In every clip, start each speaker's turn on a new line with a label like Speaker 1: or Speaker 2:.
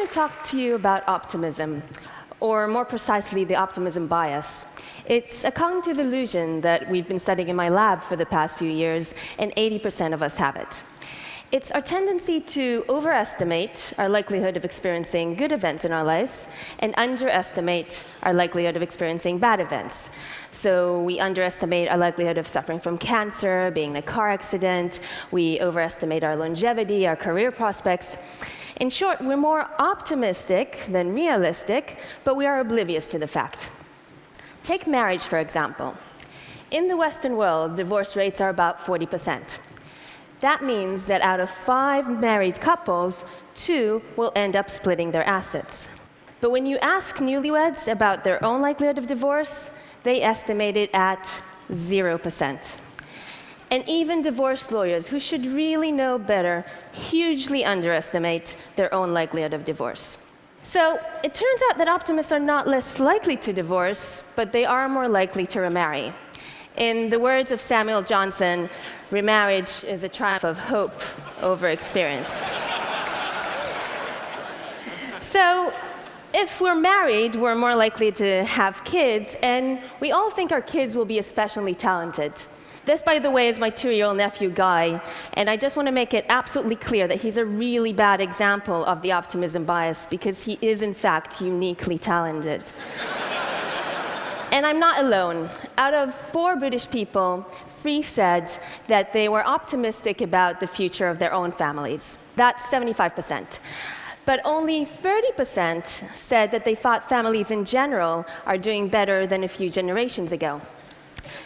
Speaker 1: going to talk to you about optimism, or more precisely, the optimism bias. It's a cognitive illusion that we've been studying in my lab for the past few years, and 80% of us have it. It's our tendency to overestimate our likelihood of experiencing good events in our lives and underestimate our likelihood of experiencing bad events. So we underestimate our likelihood of suffering from cancer, being in a car accident. We overestimate our longevity, our career prospects. In short, we're more optimistic than realistic, but we are oblivious to the fact. Take marriage, for example. In the Western world, divorce rates are about 40%. That means that out of 5 married couples, 2 will end up splitting their assets. But when you ask newlyweds about their own likelihood of divorce, they estimate it at 0%. And even divorce lawyers, who should really know better, hugely underestimate their own likelihood of divorce. So it turns out that optimists are not less likely to divorce, but they are more likely to remarry. In the words of Samuel Johnson, remarriage is a triumph of hope over experience. So if we're married, we're more likely to have kids, and we all think our kids will be especially talented. This, by the way, is my 2-year-old nephew, Guy, and I just want to make it absolutely clear that he's a really bad example of the optimism bias, because he is, in fact, uniquely talented. And I'm not alone. Out of 4 British people, 3 said that they were optimistic about the future of their own families. That's 75%. But only 30% said that they thought families in general are doing better than a few generations ago.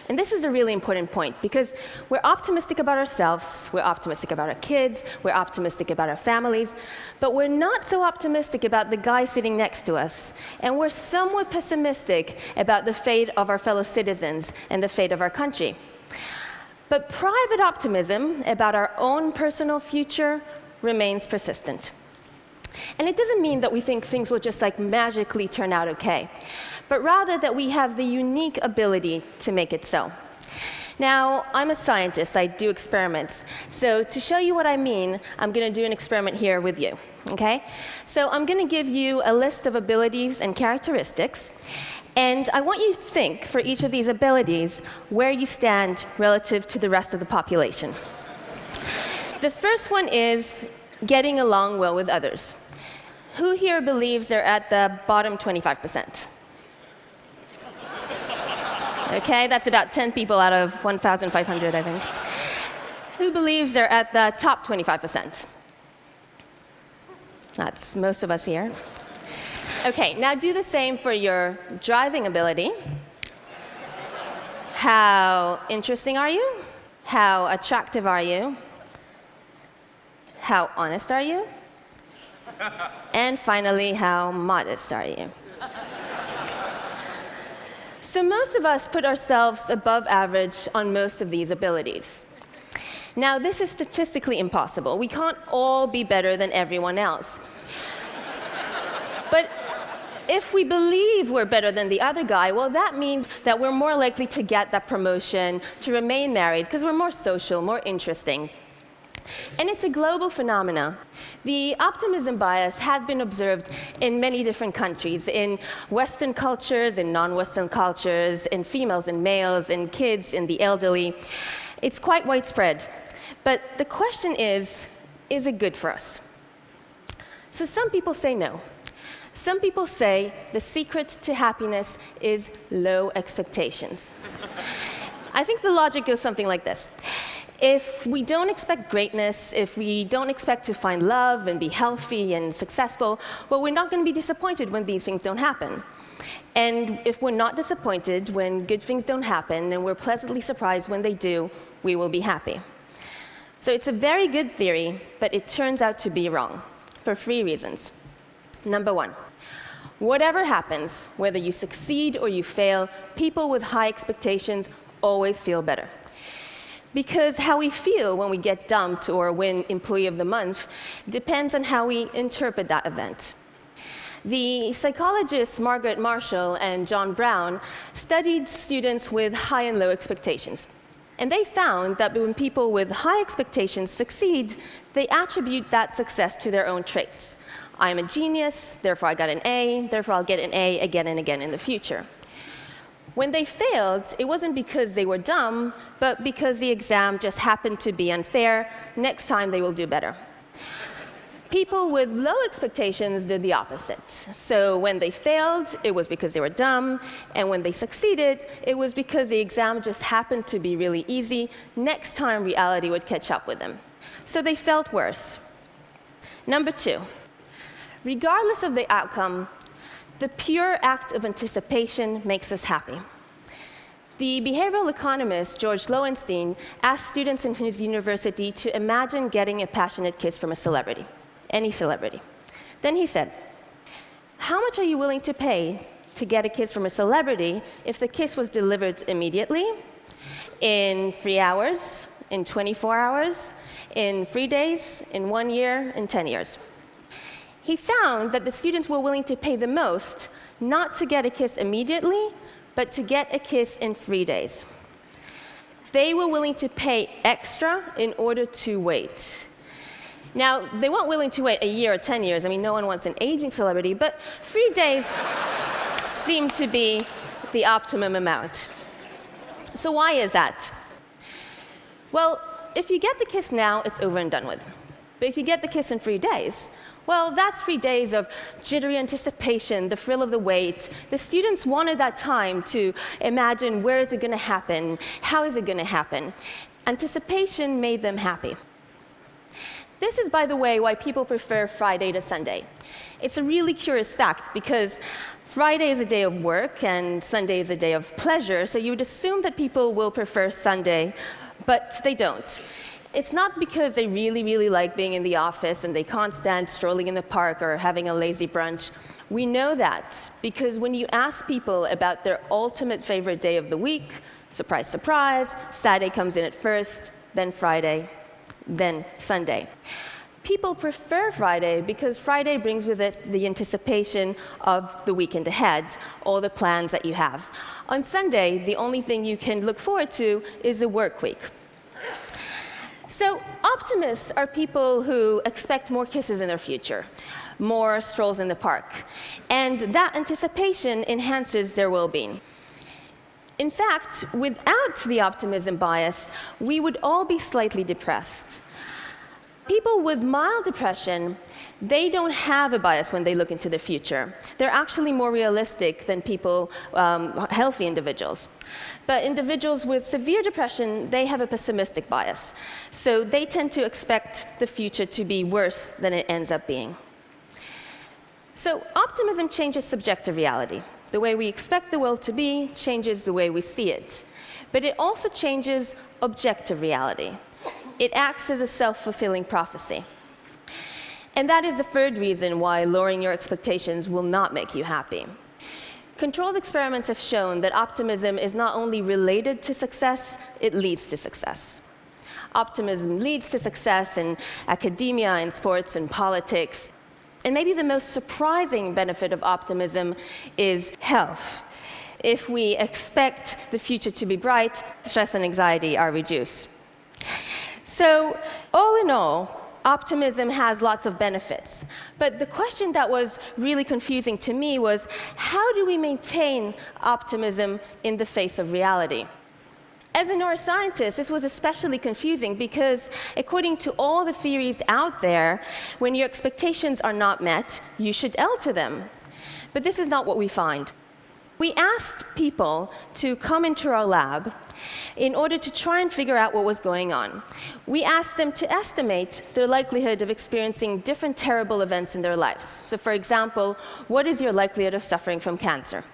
Speaker 1: And this is a really important point, because we're optimistic about ourselves, we're optimistic about our kids, we're optimistic about our families, but we're not so optimistic about the guy sitting next to us, and we're somewhat pessimistic about the fate of our fellow citizens and the fate of our country. But private optimism about our own personal future remains persistent. And it doesn't mean that we think things will just magically turn out okay, but rather that we have the unique ability to make it so. Now, I'm a scientist, I do experiments. So to show you what I mean, I'm going to do an experiment here with you, okay? So I'm going to give you a list of abilities and characteristics, and I want you to think, for each of these abilities, where you stand relative to the rest of the population. The first one is getting along well with others. Who here believes they're at the bottom 25%? Okay, that's about 10 people out of 1,500, I think. Who believes they're at the top 25%? That's most of us here. Okay, now do the same for your driving ability. How interesting are you? How attractive are you? How honest are you? And finally, how modest are you? So most of us put ourselves above average on most of these abilities. Now, this is statistically impossible. We can't all be better than everyone else. But if we believe we're better than the other guy, well, that means that we're more likely to get that promotion, to remain married, because we're more social, more interesting. And it's a global phenomenon. The optimism bias has been observed in many different countries, in Western cultures, in non-Western cultures, in females and males, in kids, in the elderly. It's quite widespread. But the question is it good for us? So some people say no. Some people say the secret to happiness is low expectations. I think the logic goes something like this. If we don't expect greatness, if we don't expect to find love and be healthy and successful, well, we're not going to be disappointed when these things don't happen. And if we're not disappointed when good things don't happen, and we're pleasantly surprised when they do, we will be happy. So it's a very good theory, but it turns out to be wrong for 3 reasons. Number 1, whatever happens, whether you succeed or you fail, people with high expectations always feel better. Because how we feel when we get dumped or win Employee of the Month depends on how we interpret that event. The psychologists Margaret Marshall and John Brown studied students with high and low expectations. And they found that when people with high expectations succeed, they attribute that success to their own traits. I'm a genius, therefore I got an A, therefore I'll get an A again and again in the future. When they failed, it wasn't because they were dumb, but because the exam just happened to be unfair. Next time they will do better. People with low expectations did the opposite. So when they failed, it was because they were dumb, and when they succeeded, it was because the exam just happened to be really easy. Next time, reality would catch up with them. So they felt worse. Number 2, regardless of the outcome, the pure act of anticipation makes us happy. The behavioral economist George Lowenstein asked students in his university to imagine getting a passionate kiss from a celebrity. Any celebrity. Then he said, how much are you willing to pay to get a kiss from a celebrity if the kiss was delivered immediately, in 3 hours, in 24 hours, in 3 days, in 1 year, in 10 years? He found that the students were willing to pay the most not to get a kiss immediately, but to get a kiss in 3 days. They were willing to pay extra in order to wait. Now, they weren't willing to wait a year or 10 years. I mean, no one wants an aging celebrity, but 3 days seemed to be the optimum amount. So why is that? Well, if you get the kiss now, it's over and done with. But if you get the kiss in 3 days, well, that's 3 days of jittery anticipation, the thrill of the wait. The students wanted that time to imagine, where is it going to happen? How is it going to happen? Anticipation made them happy. This is, by the way, why people prefer Friday to Sunday. It's a really curious fact, because Friday is a day of work and Sunday is a day of pleasure, so you would assume that people will prefer Sunday, but they don't. It's not because they really, really like being in the office and they can't stand strolling in the park or having a lazy brunch. We know that because when you ask people about their ultimate favorite day of the week, surprise, surprise, Saturday comes in at first, then Friday, then Sunday. People prefer Friday because Friday brings with it the anticipation of the weekend ahead, all the plans that you have. On Sunday, the only thing you can look forward to is the work week. So optimists are people who expect more kisses in their future, more strolls in the park, and that anticipation enhances their well-being. In fact, without the optimism bias, we would all be slightly depressed. People with mild depression, they don't have a bias when they look into the future. They're actually more realistic than people, healthy individuals. But individuals with severe depression, they have a pessimistic bias. So they tend to expect the future to be worse than it ends up being. So optimism changes subjective reality. The way we expect the world to be changes the way we see it. But it also changes objective reality. It acts as a self-fulfilling prophecy. And that is the third reason why lowering your expectations will not make you happy. Controlled experiments have shown that optimism is not only related to success, it leads to success. Optimism leads to success in academia, in sports, and politics. And maybe the most surprising benefit of optimism is health. If we expect the future to be bright, stress and anxiety are reduced. So, all in all, optimism has lots of benefits. But the question that was really confusing to me was, how do we maintain optimism in the face of reality? As a neuroscientist, this was especially confusing because, according to all the theories out there, when your expectations are not met, you should alter them. But this is not what we find. We asked people to come into our lab in order to try and figure out what was going on. We asked them to estimate their likelihood of experiencing different terrible events in their lives. So, for example, what is your likelihood of suffering from cancer?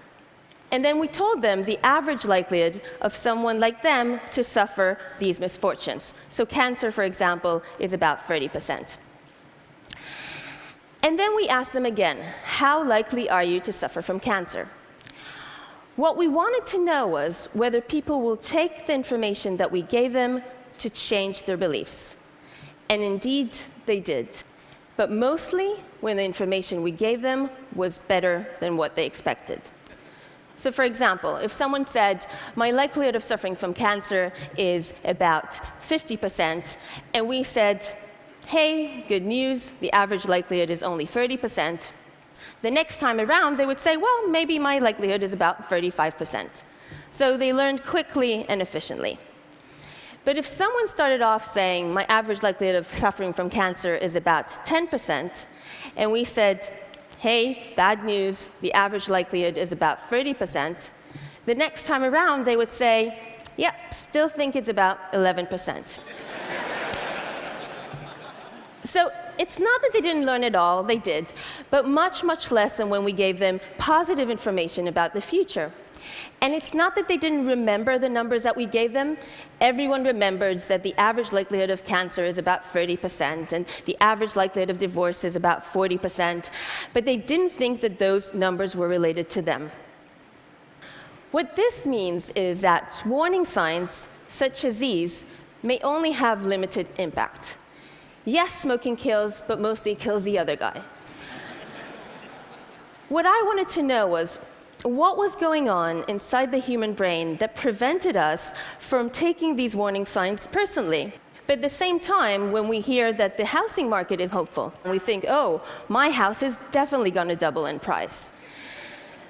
Speaker 1: And then we told them the average likelihood of someone like them to suffer these misfortunes. So cancer, for example, is about 30%. And then we asked them again, how likely are you to suffer from cancer? What we wanted to know was whether people will take the information that we gave them to change their beliefs. And indeed, they did. But mostly when the information we gave them was better than what they expected. So for example, if someone said, my likelihood of suffering from cancer is about 50%, and we said, hey, good news, the average likelihood is only 30%. The next time around, they would say, well, maybe my likelihood is about 35%. So they learned quickly and efficiently. But if someone started off saying, my average likelihood of suffering from cancer is about 10%, and we said, hey, bad news, the average likelihood is about 30%, the next time around, they would say, yep, still think it's about 11%. So it's not that they didn't learn at all, they did, but much, much less than when we gave them positive information about the future. And it's not that they didn't remember the numbers that we gave them. Everyone remembered that the average likelihood of cancer is about 30%, and the average likelihood of divorce is about 40%, but they didn't think that those numbers were related to them. What this means is that warning signs, such as these, may only have limited impact. Yes, smoking kills, but mostly it kills the other guy. What I wanted to know was, what was going on inside the human brain that prevented us from taking these warning signs personally? But at the same time, when we hear that the housing market is hopeful, we think, oh, my house is definitely going to double in price.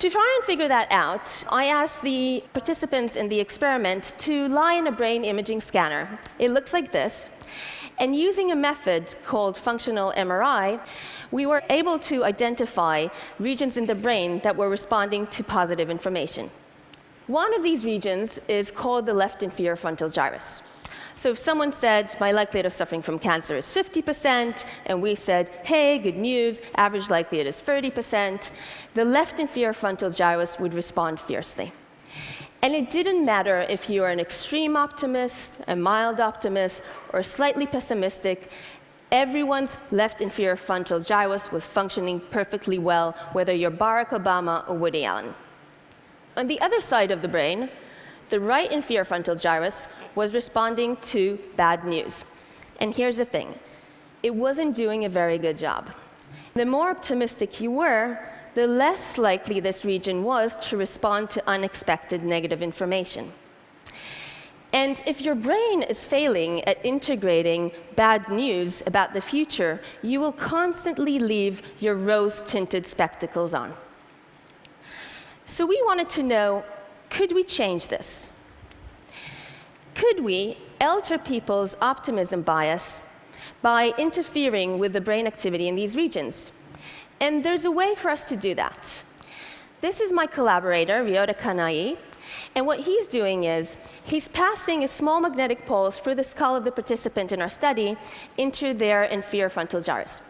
Speaker 1: To try and figure that out, I asked the participants in the experiment to lie in a brain imaging scanner. It looks like this. And using a method called functional MRI, we were able to identify regions in the brain that were responding to positive information. One of these regions is called the left inferior frontal gyrus. So if someone said, my likelihood of suffering from cancer is 50%, and we said, hey, good news, average likelihood is 30%, the left inferior frontal gyrus would respond fiercely. And it didn't matter if you are an extreme optimist, a mild optimist, or slightly pessimistic, everyone's left inferior frontal gyrus was functioning perfectly well, whether you're Barack Obama or Woody Allen. On the other side of the brain, the right inferior frontal gyrus was responding to bad news. And here's the thing, it wasn't doing a very good job. The more optimistic you were, the less likely this region was to respond to unexpected negative information. And if your brain is failing at integrating bad news about the future, you will constantly leave your rose-tinted spectacles on. So we wanted to know, could we change this? Could we alter people's optimism bias by interfering with the brain activity in these regions? And there's a way for us to do that. This is my collaborator, Ryota Kanai, and what he's doing is he's passing a small magnetic pulse through the skull of the participant in our study into their inferior frontal gyrus.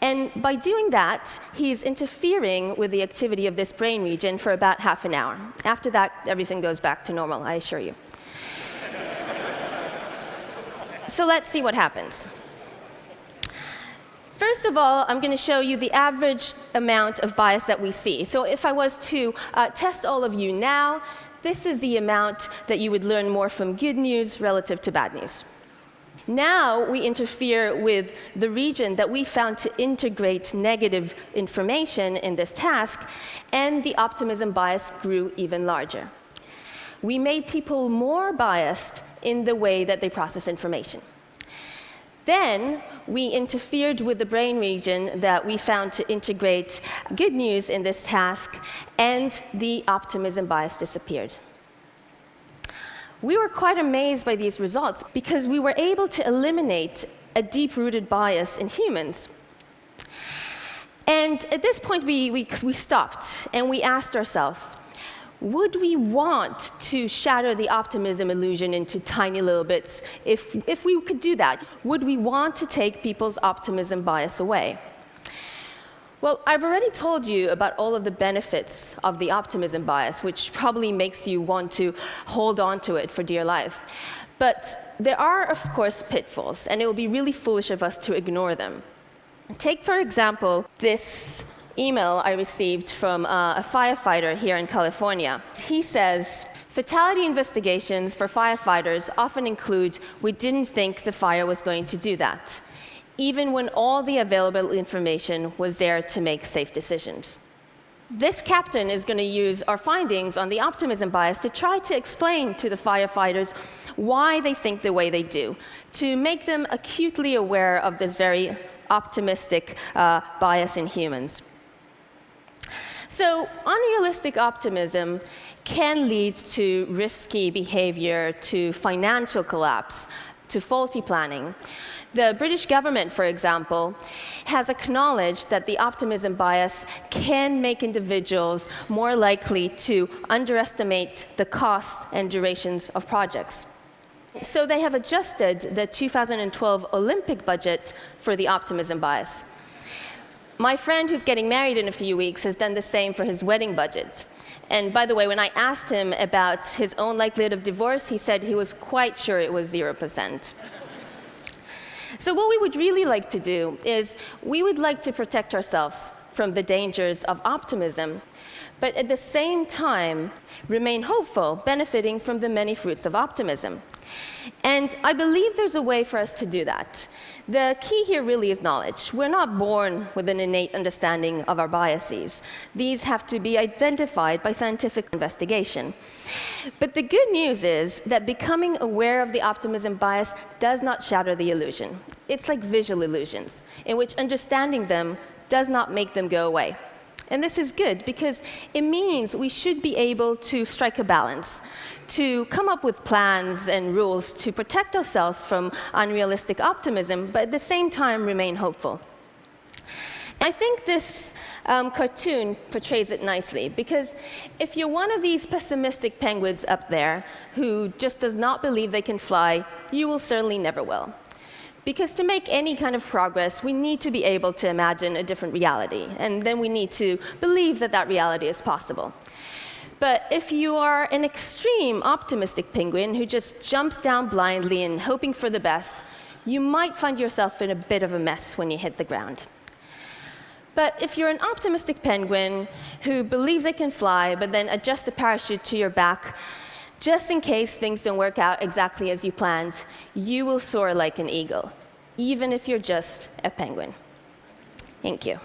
Speaker 1: And by doing that, he's interfering with the activity of this brain region for about half an hour. After that, everything goes back to normal, I assure you. So let's see what happens. First of all, I'm going to show you the average amount of bias that we see. So if I was to test all of you now, this is the amount that you would learn more from good news relative to bad news. Now we interfere with the region that we found to integrate negative information in this task, and the optimism bias grew even larger. We made people more biased in the way that they process information. Then we interfered with the brain region that we found to integrate good news in this task, and the optimism bias disappeared. We were quite amazed by these results because we were able to eliminate a deep-rooted bias in humans. And at this point, we stopped and we asked ourselves, would we want to shatter the optimism illusion into tiny little bits? If we could do that, would we want to take people's optimism bias away? Well, I've already told you about all of the benefits of the optimism bias, which probably makes you want to hold on to it for dear life. But there are, of course, pitfalls, and it will be really foolish of us to ignore them. Take, for example, this email I received from a firefighter here in California. He says, fatality investigations for firefighters often include, we didn't think the fire was going to do that, even when all the available information was there to make safe decisions. This captain is going to use our findings on the optimism bias to try to explain to the firefighters why they think the way they do, to make them acutely aware of this very optimistic bias in humans. So unrealistic optimism can lead to risky behavior, to financial collapse, to faulty planning. The British government, for example, has acknowledged that the optimism bias can make individuals more likely to underestimate the costs and durations of projects. So they have adjusted the 2012 Olympic budget for the optimism bias. My friend who's getting married in a few weeks has done the same for his wedding budget. And by the way, when I asked him about his own likelihood of divorce, he said he was quite sure it was 0%. So what we would really like to do is we would like to protect ourselves from the dangers of optimism, but at the same time remain hopeful, benefiting from the many fruits of optimism. And I believe there's a way for us to do that. The key here really is knowledge. We're not born with an innate understanding of our biases. These have to be identified by scientific investigation. But the good news is that becoming aware of the optimism bias does not shatter the illusion. It's like visual illusions, in which understanding them does not make them go away. And this is good because it means we should be able to strike a balance, to come up with plans and rules to protect ourselves from unrealistic optimism, but at the same time remain hopeful. I think this cartoon portrays it nicely, because if you're one of these pessimistic penguins up there who just does not believe they can fly, you will certainly never will. Because to make any kind of progress, we need to be able to imagine a different reality, and then we need to believe that that reality is possible. But if you are an extreme optimistic penguin who just jumps down blindly and hoping for the best, you might find yourself in a bit of a mess when you hit the ground. But if you're an optimistic penguin who believes they can fly, but then adjusts a parachute to your back, just in case things don't work out exactly as you planned, you will soar like an eagle, even if you're just a penguin. Thank you.